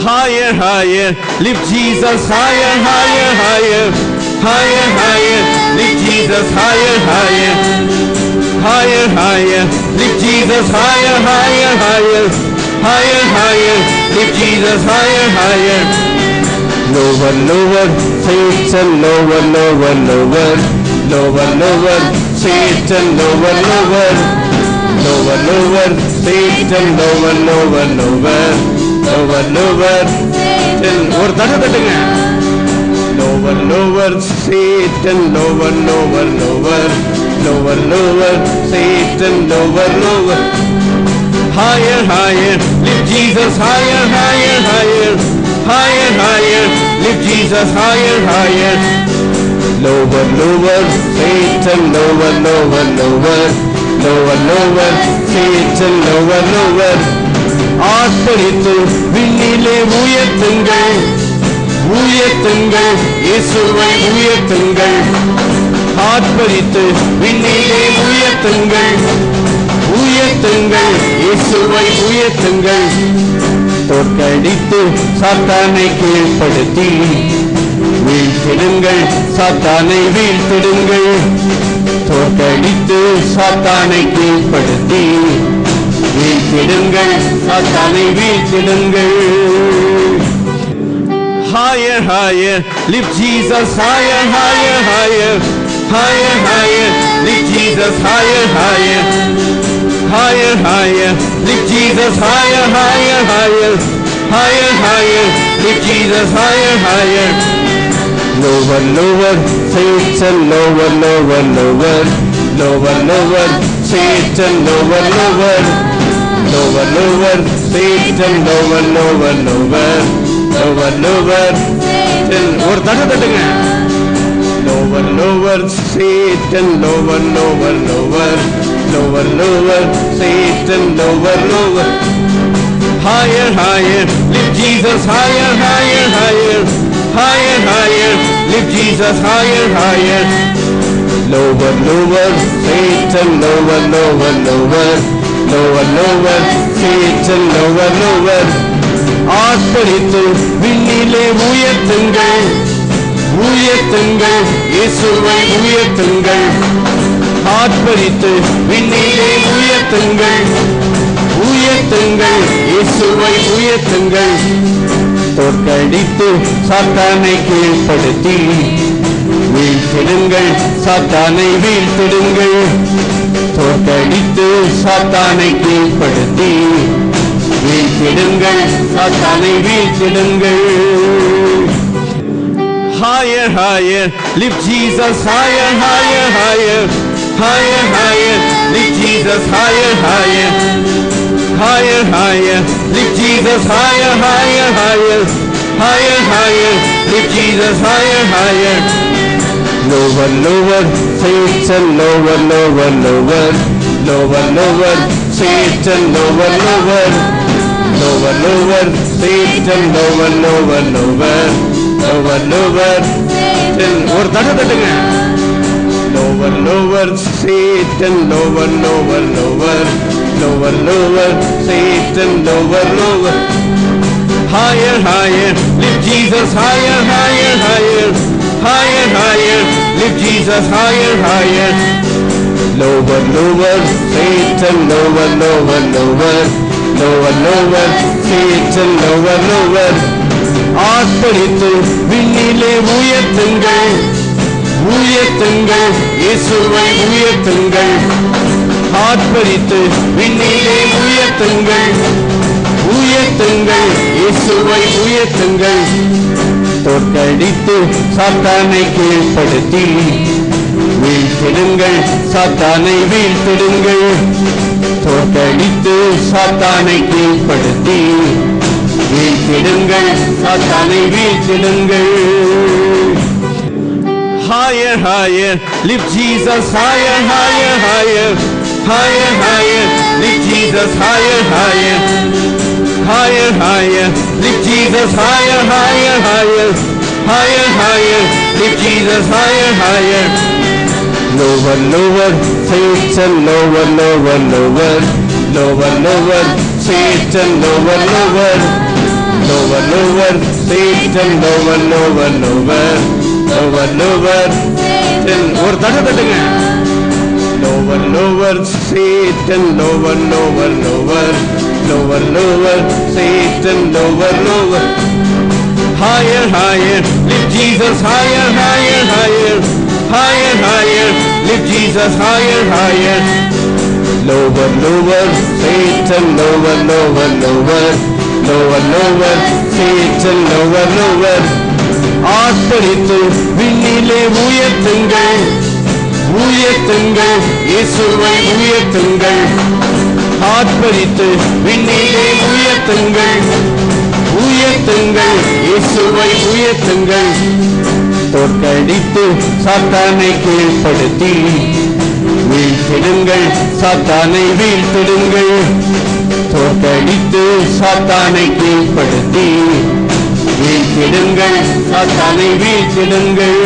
higher, higher, lift Jesus higher, higher, higher, higher, higher, lift Jesus higher, higher, higher, higher, lift Jesus higher, higher, higher, higher, higher, lift Jesus higher, higher. Lower, lower, Satan, lower, lower, lower, lower, lower, Satan, lower, lower, lower, lower, Satan, lower, lower, lower, lower, lower, Satan. ஒரு தடவை தட்டுங்க. Lower, lower, Satan, lower, lower, lower, lower, lower, Satan, lower, lower. Higher, higher, lift Jesus higher, higher, higher, higher, higher, lift Jesus higher, higher. Lower, lower, Satan, lower, lower, lower, lower, lower, Satan, lower, lower. ஆர்ப்பரித்து விண்ணிலே உயர்த்துங்கள், உயர்த்துங்கள், இயேசுவை உயர்த்துங்கள். ஆர்ப்பரித்து விண்ணிலே உயர்த்துங்கள், உயர்த்துங்கள், இயேசுவை உயர்த்துங்கள். தோற்கடித்து சாத்தானை கீழ்ப்படுத்தி வீழ்த்திடுங்கள், சாத்தானை வீழ்த்திடுங்கள். தோற்கடித்து சாத்தானை கீழ்ப்படுத்தி வீழ்த்திடுங்கள், சாத்தானை வீழ்த்திடுங்கள். Higher, higher, lift Jesus higher, higher, higher, higher, higher, lift Jesus higher, higher, higher, higher, lift Jesus higher, higher, higher, higher, higher, lift Jesus higher, higher. Lower, lower, Satan, lower, lower, lower, lower, lower, Satan, lower, lower, lower, lower, Satan, lower, lower, lower, lower, lower, Satan. ஒரு தடவை தட்டுங்க. Lower, lower, Satan, lower, lower, lower, lower, lower, Satan, lower, lower. Higher, higher, lift Jesus higher, higher, higher, higher, higher, lift Jesus higher, higher. Lower, lower, Satan, lower, lower, lower, lower, lower, Satan, lower, lower. ஆர்ப்பரித்து விண்ணிலே உயர்த்துங்கள், உயர்த்துங்கள், இயேசுவை உயர்த்துங்கள். ஆர்ப்பரித்து விண்ணிலே உயர்த்துங்கள், உயர்த்துங்கள், இயேசுவை உயர்த்துங்கள். தோற்கடித்து சாத்தானை கீழ்ப்படுத்தி வீழ்த்திடுங்கள், சாத்தானை வீழ்த்திடுங்கள். தோற்கடித்து சாத்தானை கீழ்ப்படுத்தி வீழ்த்திடுங்கள், சாத்தானை வீழ்த்திடுங்கள். Higher, higher, lift Jesus higher, higher, higher, higher, higher, lift Jesus higher, higher, higher, higher, lift Jesus higher, higher, higher, higher, higher, lift Jesus higher, higher. Lower, lower, Satan, lower, lower, lower, lower, lower, Satan, lower, lower, lower, lower, Satan, lower, lower, lower, lower, lower, Satan. ஒரு தடவை தட்டுங்க. Lower, lower, Satan, lower, lower, lower, lower, lower, Satan, lower, lower. Higher, higher, lift Jesus higher, higher, higher, higher, higher, lift Jesus higher, higher. Lower, lower, Satan, lower, lower, lower, lower, lower, Satan, lower, lower. ஆர்ப்பரித்து விண்ணிலே உயர்த்துங்கள், உயர்த்துங்கள், இயேசுவை உயர்த்துங்கள். ஆர்ப்பரித்து விண்ணிலே உயர்த்துங்கள், உயர்த்துங்கள், இயேசுவை உயர்த்துங்கள். தோற்கடித்து சாத்தானை கீழ்ப்படுத்தி வீழ்த்திடுங்கள், சாத்தானை வீழ்த்திடுங்கள். தோற்கடித்து சாத்தானை கீழ்ப்படுத்தி வீழ்த்திடுங்கள், சாத்தானை வீழ்த்திடுங்கள். Higher, higher, lift Jesus higher, higher, higher, higher, higher, lift Jesus higher, higher, higher, higher, lift Jesus higher, higher, higher, higher, higher, lift Jesus higher, higher. Lower, lower, Satan, lower, lower, lower, lower, lower, Satan, lower, lower, lower, lower, Satan, lower, lower, lower, lower, lower, Satan. ஒரு தட்டு தட்டுங்க. Lower, lower, Satan, lower, lower, lower, lower, lower, Satan, lower, lower. Higher, higher, lift Jesus higher, higher, higher, higher, higher, lift Jesus higher, higher. Lower, lower, Satan, lower, lower, lower, lower, lower, Satan, lower, lower. ஆர்ப்பரித்து விண்ணிலே உயர்த்துங்கள், உயர்த்துங்கள், இயேசுவை உயர்த்துங்கள். ஆர்ப்பரித்து விண்ணிலே உயர்த்துங்கள், உயர்த்துங்கள், இயேசுவை உயர்த்துங்கள். தோற்கடித்து சாத்தானை கீழ்ப்படுத்தி வீழ்த்திடுங்கள், சாத்தானை வீழ்த்திடுங்கள். தோற்கடித்து சாத்தானை கீழ்ப்படுத்தி வீழ்த்திடுங்கள், சாத்தானை வீழ்த்திடுங்கள்.